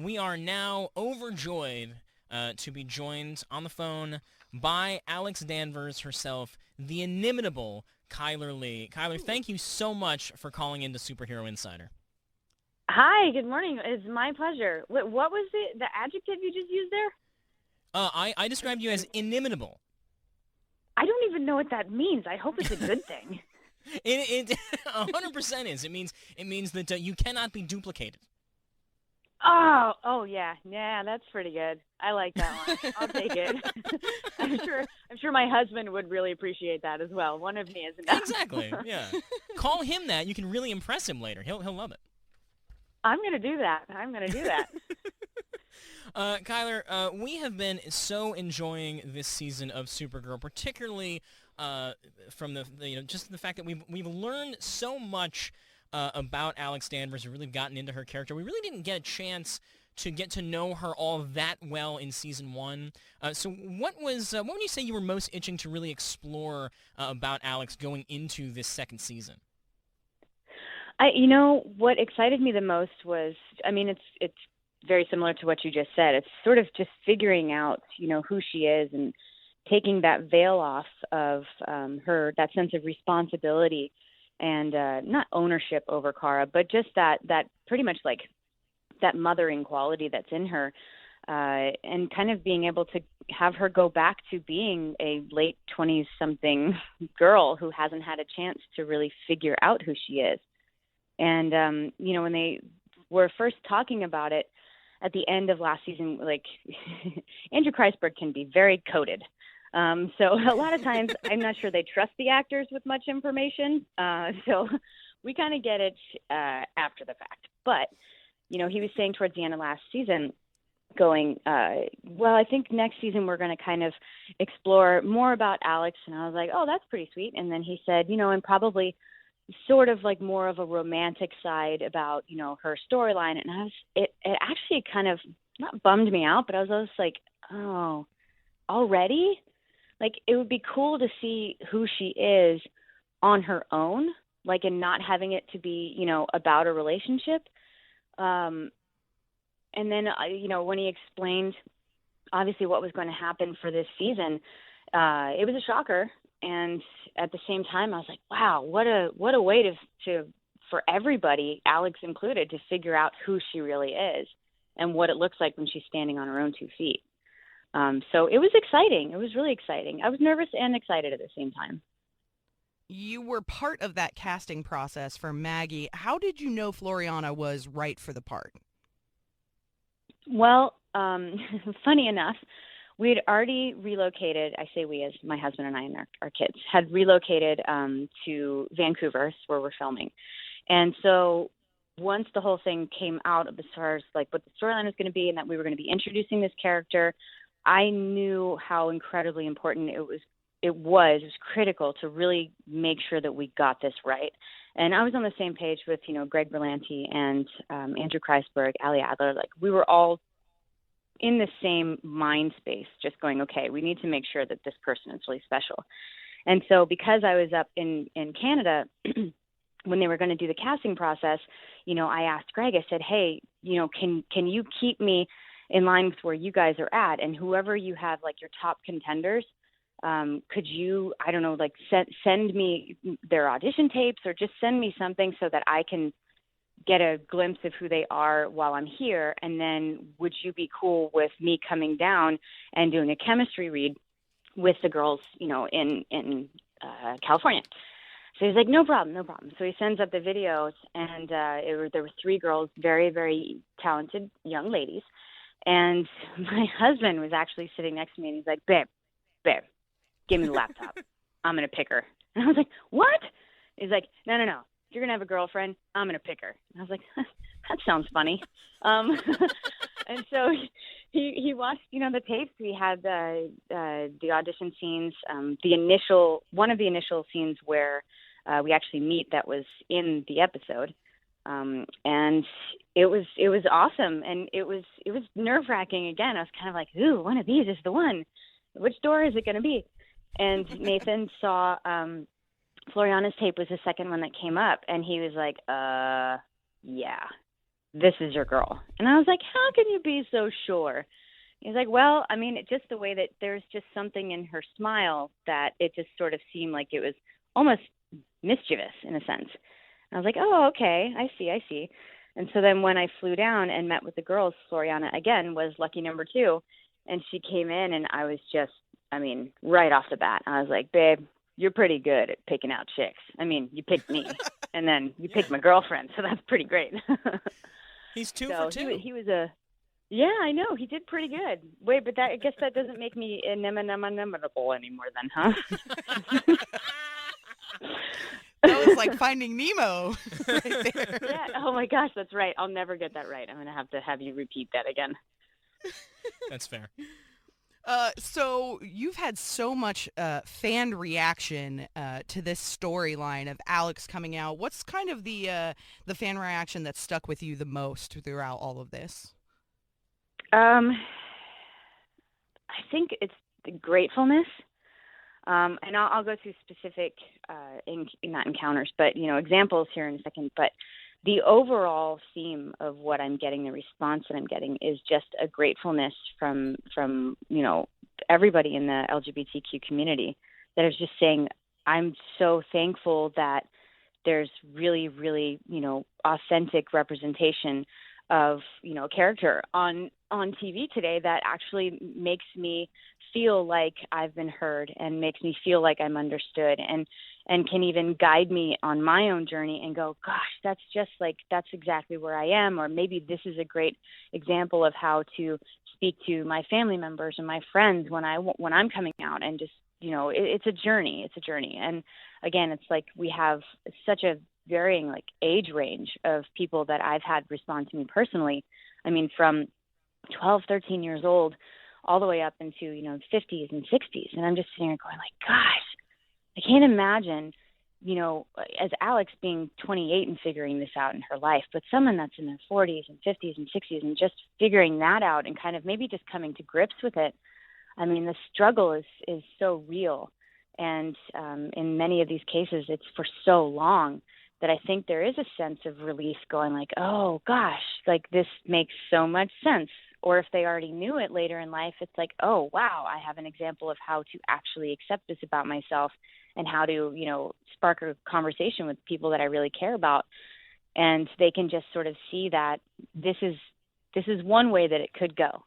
we are now overjoyed to be joined on the phone by Alex Danvers herself, the inimitable Chyler Leigh. Chyler, thank you so much for calling into Superhero Insider. Hi, good morning. It's my pleasure. What was the adjective you just used there? I described you as inimitable. I don't even know what that means. I hope it's a good thing. It 100% is. It means that you cannot be duplicated. Oh yeah, that's pretty good. I like that one. I'll take it. I'm sure my husband would really appreciate that as well. One of me is enough. Exactly. Yeah. Call him that. You can really impress him later. He'll love it. I'm gonna do that. Chyler, we have been so enjoying this season of Supergirl, particularly from just the fact that we've learned so much about Alex Danvers. We've really gotten into her character. We really didn't get a chance to get to know her all that well in season 1. So what would you say you were most itching to really explore about Alex going into this second season? What excited me the most was, it's very similar to what you just said. It's sort of just figuring out, who she is and taking that veil off of that sense of responsibility and not ownership over Kara, but just that pretty much like that mothering quality that's in her, and kind of being able to have her go back to being a late 20s-something girl who hasn't had a chance to really figure out who she is. And, when they were first talking about it at the end of last season, like Andrew Kreisberg can be very coded. So a lot of times I'm not sure they trust the actors with much information. So we kind of get it after the fact. But, he was saying towards the end of last season, going, well, I think next season we're going to kind of explore more about Alex. And I was like, oh, that's pretty sweet. And then he said, and probably sort of like more of a romantic side about, her storyline. And it actually kind of not bummed me out, but I was just like, oh, already? Like, it would be cool to see who she is on her own, like, and not having it to be, about a relationship. And then, when he explained, obviously, what was going to happen for this season, it was a shocker. And at the same time, I was like, wow, what a way to for everybody, Alex included, to figure out who she really is and what it looks like when she's standing on her own 2 feet. So it was exciting. It was really exciting. I was nervous and excited at the same time. You were part of that casting process for Maggie. How did you know Floriana was right for the part? Well, funny enough, we had already relocated. I say we, as my husband and I and our kids had relocated to Vancouver, where we're filming. And so once the whole thing came out of as far as like what the storyline was going to be and that we were going to be introducing this character, I knew how incredibly important it was. It was critical to really make sure that we got this right. And I was on the same page with, Greg Berlanti and Andrew Kreisberg, Ali Adler. Like, we were all in the same mind space, just going, okay, we need to make sure that this person is really special. And so because I was up in Canada when they were going to do the casting process, I asked Greg, I said, hey, can you keep me in line with where you guys are at? And whoever you have, like, your top contenders, could you, I don't know, like send me their audition tapes or just send me something so that I can get a glimpse of who they are while I'm here. And then would you be cool with me coming down and doing a chemistry read with the girls, in California? So he's like, no problem. So he sends up the videos, and there were 3 girls, very, very talented young ladies. And my husband was actually sitting next to me, and he's like, babe, give me the laptop. I'm going to pick her. And I was like, what? He's like, no. If you're going to have a girlfriend, I'm going to pick her. And I was like, that sounds funny. And so he watched, the tapes. We had the audition scenes, one of the initial scenes where we actually meet that was in the episode. And it was awesome. And it was nerve-wracking again. I was kind of like, ooh, one of these is the one. Which door is it going to be? And Nathan saw Floriana's tape was the second one that came up, and he was like, yeah. this is your girl. And I was like, how can you be so sure? He's like, well, I mean, just the way that there's just something in her smile that it just sort of seemed like it was almost mischievous in a sense. I was like, oh, okay, I see. And so then when I flew down and met with the girls, Floriana, again, was lucky number 2. And she came in, and I was just, I mean, right off the bat, I was like, babe, you're pretty good at picking out chicks. I mean, you picked me, and then you picked my girlfriend, so that's pretty great. He's 2 so for 2. He was a, yeah, I know, he did pretty good. Wait, but I guess that doesn't make me inimitable anymore then, huh? That was like Finding Nemo right there. Yeah. Oh my gosh, that's right. I'll never get that right. I'm going to have you repeat that again. That's fair. So you've had so much fan reaction to this storyline of Alex coming out. What's kind of the fan reaction that stuck with you the most throughout all of this? I think it's the gratefulness. And I'll go through specific, not encounters, but, examples here in a second. But the overall theme of what I'm getting, the response that I'm getting, is just a gratefulness from everybody in the LGBTQ community that is just saying, I'm so thankful that there's really, really, authentic representation of, a character on TV today that actually makes me feel like I've been heard and makes me feel like I'm understood and can even guide me on my own journey and go, gosh, that's exactly where I am. Or maybe this is a great example of how to speak to my family members and my friends when I'm coming out, and just, it's a journey. It's a journey. And again, it's like we have such a varying age range of people that I've had respond to me personally. I mean, from 12, 13 years old all the way up into, 50s and 60s. And I'm just sitting there going like, gosh, I can't imagine, as Alex being 28 and figuring this out in her life, but someone that's in their 40s and 50s and 60s and just figuring that out and kind of maybe just coming to grips with it. I mean, the struggle is so real. And in many of these cases, it's for so long that I think there is a sense of relief going like, oh, gosh, like this makes so much sense. Or if they already knew it later in life, it's like, oh, wow, I have an example of how to actually accept this about myself and how to, spark a conversation with people that I really care about. And they can just sort of see that this is one way that it could go.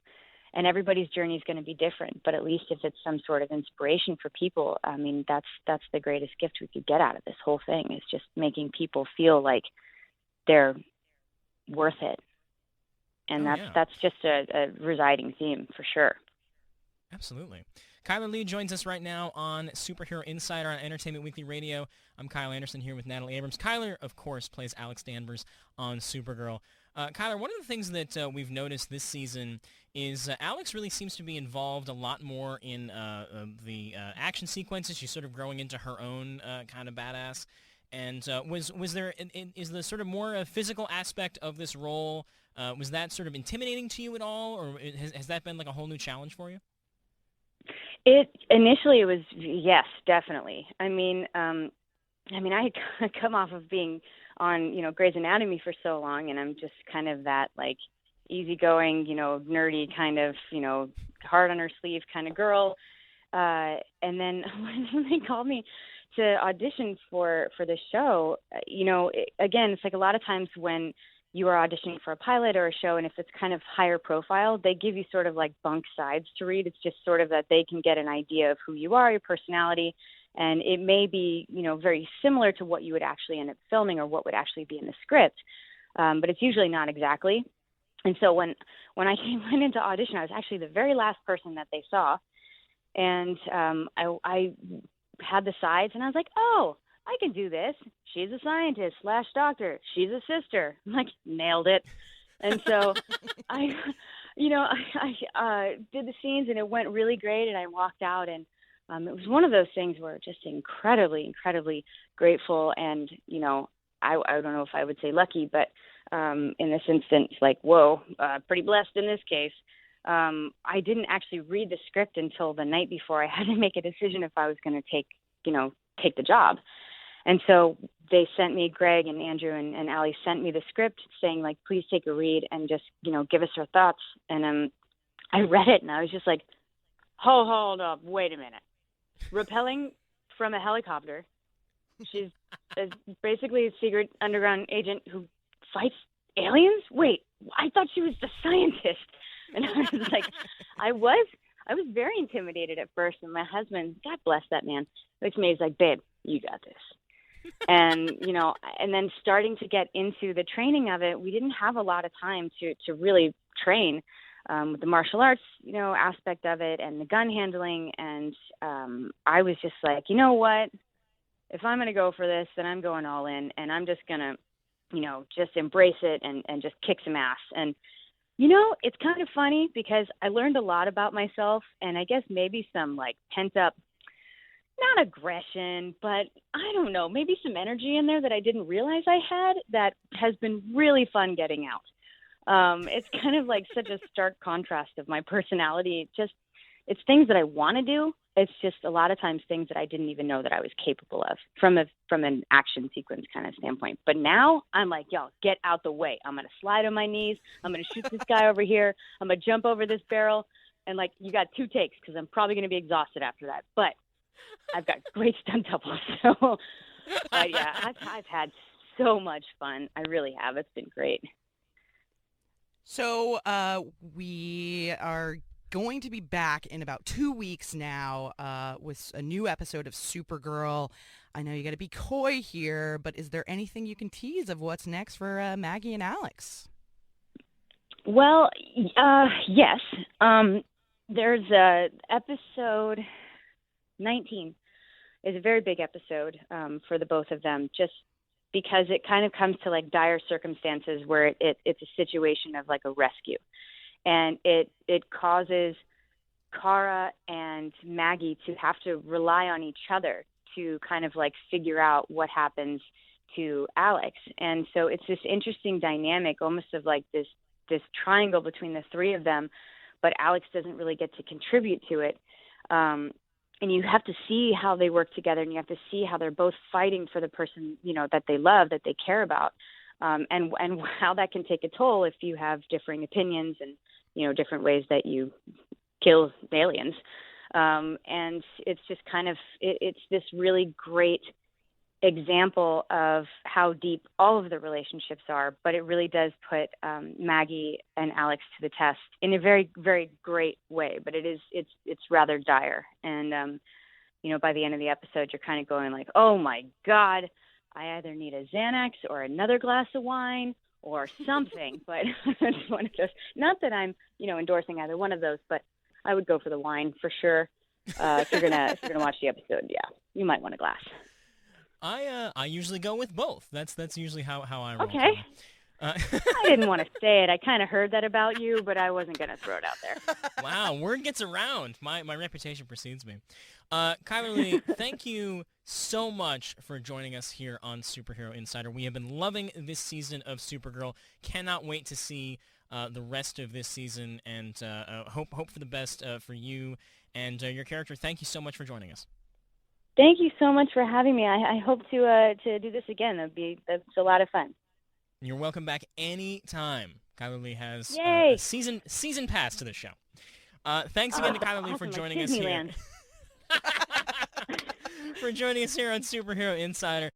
And everybody's journey is going to be different, but at least if it's some sort of inspiration for people, I mean, that's the greatest gift we could get out of this whole thing, is just making people feel like they're worth it. And that's just a residing theme for sure. Absolutely. Chyler Leigh joins us right now on Superhero Insider on Entertainment Weekly Radio. I'm Kyle Anderson here with Natalie Abrams. Chyler, of course, plays Alex Danvers on Supergirl. Chyler, one of the things that we've noticed this season is Alex really seems to be involved a lot more in the action sequences. She's sort of growing into her own kind of badass. And is the sort of more physical aspect of this role, was that sort of intimidating to you at all, or has that been like a whole new challenge for you? Initially it was, yes, definitely. I mean, I had come off of being on, Grey's Anatomy for so long, and I'm just kind of that like easygoing, nerdy kind of, heart on her sleeve kind of girl. And then when they called me to audition for the show, again, it's like a lot of times when you are auditioning for a pilot or a show, and if it's kind of higher profile, they give you sort of like bunk sides to read. It's just sort of that they can get an idea of who you are, your personality, and it may be, very similar to what you would actually end up filming or what would actually be in the script, but it's usually not exactly. And so when I went into audition, I was actually the very last person that they saw, and I had the sides, and I was like, oh, I can do this. She's a scientist / doctor. She's a sister. I'm like, nailed it. And so I did the scenes, and it went really great, and I walked out, and it was one of those things where just incredibly, incredibly grateful, and, I don't know if I would say lucky, but in this instance, like, whoa, pretty blessed in this case. I didn't actually read the script until the night before I had to make a decision if I was going to take the job. And so they sent me, Greg and Andrew and Allie sent me the script saying, like, please take a read and just, give us our thoughts. And I read it and I was just like, hold up, wait a minute. Rappelling from a helicopter. She's basically a secret underground agent who fights aliens? Wait, I thought she was the scientist. And I was like, I was very intimidated at first. And my husband, God bless that man, looks at me, he's like, babe, you got this. And, and then starting to get into the training of it, we didn't have a lot of time to really train with the martial arts, aspect of it and the gun handling. And I was just like, you know what? If I'm going to go for this, then I'm going all in, and I'm just going to, just embrace it and just kick some ass. And, it's kind of funny because I learned a lot about myself, and I guess maybe some like pent up, not aggression, but I don't know, maybe some energy in there that I didn't realize I had that has been really fun getting out. It's kind of like such a stark contrast of my personality. It's things that I want to do. It's just a lot of times things that I didn't even know that I was capable of from an action sequence kind of standpoint. But now I'm like, y'all, get out the way. I'm going to slide on my knees. I'm going to shoot this guy over here. I'm going to jump over this barrel. And like, you got 2 takes because I'm probably going to be exhausted after that. But I've got great stunt doubles. So, yeah, I've had so much fun. I really have. It's been great. So we are going to be back in about 2 weeks now with a new episode of Supergirl. I know you got to be coy here, but is there anything you can tease of what's next for Maggie and Alex? Well, yes. There's episode 19 is a very big episode for the both of them, just because it kind of comes to like dire circumstances where it's a situation of like a rescue. And it causes Kara and Maggie to have to rely on each other to kind of like figure out what happens to Alex. And so it's this interesting dynamic almost of like this triangle between the three of them, but Alex doesn't really get to contribute to it. And you have to see how they work together, and you have to see how they're both fighting for the person, that they love, that they care about. And how that can take a toll if you have differing opinions and, different ways that you kill aliens. And it's just kind of, it's this really great example of how deep all of the relationships are, but it really does put Maggie and Alex to the test in a very, very great way. But it's rather dire. And, by the end of the episode, you're kind of going like, oh my God, I either need a Xanax or another glass of wine or something. But it's one of those. Not that I'm, endorsing either one of those, but I would go for the wine for sure. If you're gonna watch the episode, yeah, you might want a glass. I usually go with both. That's usually how I roll. Okay. I didn't want to say it. I kind of heard that about you, but I wasn't going to throw it out there. Wow, word gets around. My reputation precedes me. Chyler Leigh, thank you so much for joining us here on Superhero Insider. We have been loving this season of Supergirl. Cannot wait to see the rest of this season, and hope for the best for you and your character. Thank you so much for joining us. Thank you so much for having me. I hope to do this again. That's a lot of fun. You're welcome back anytime. Chyler Leigh has Yay! A season pass to the show. Thanks again to Chyler Leigh for joining us here. For joining us here on Superhero Insider.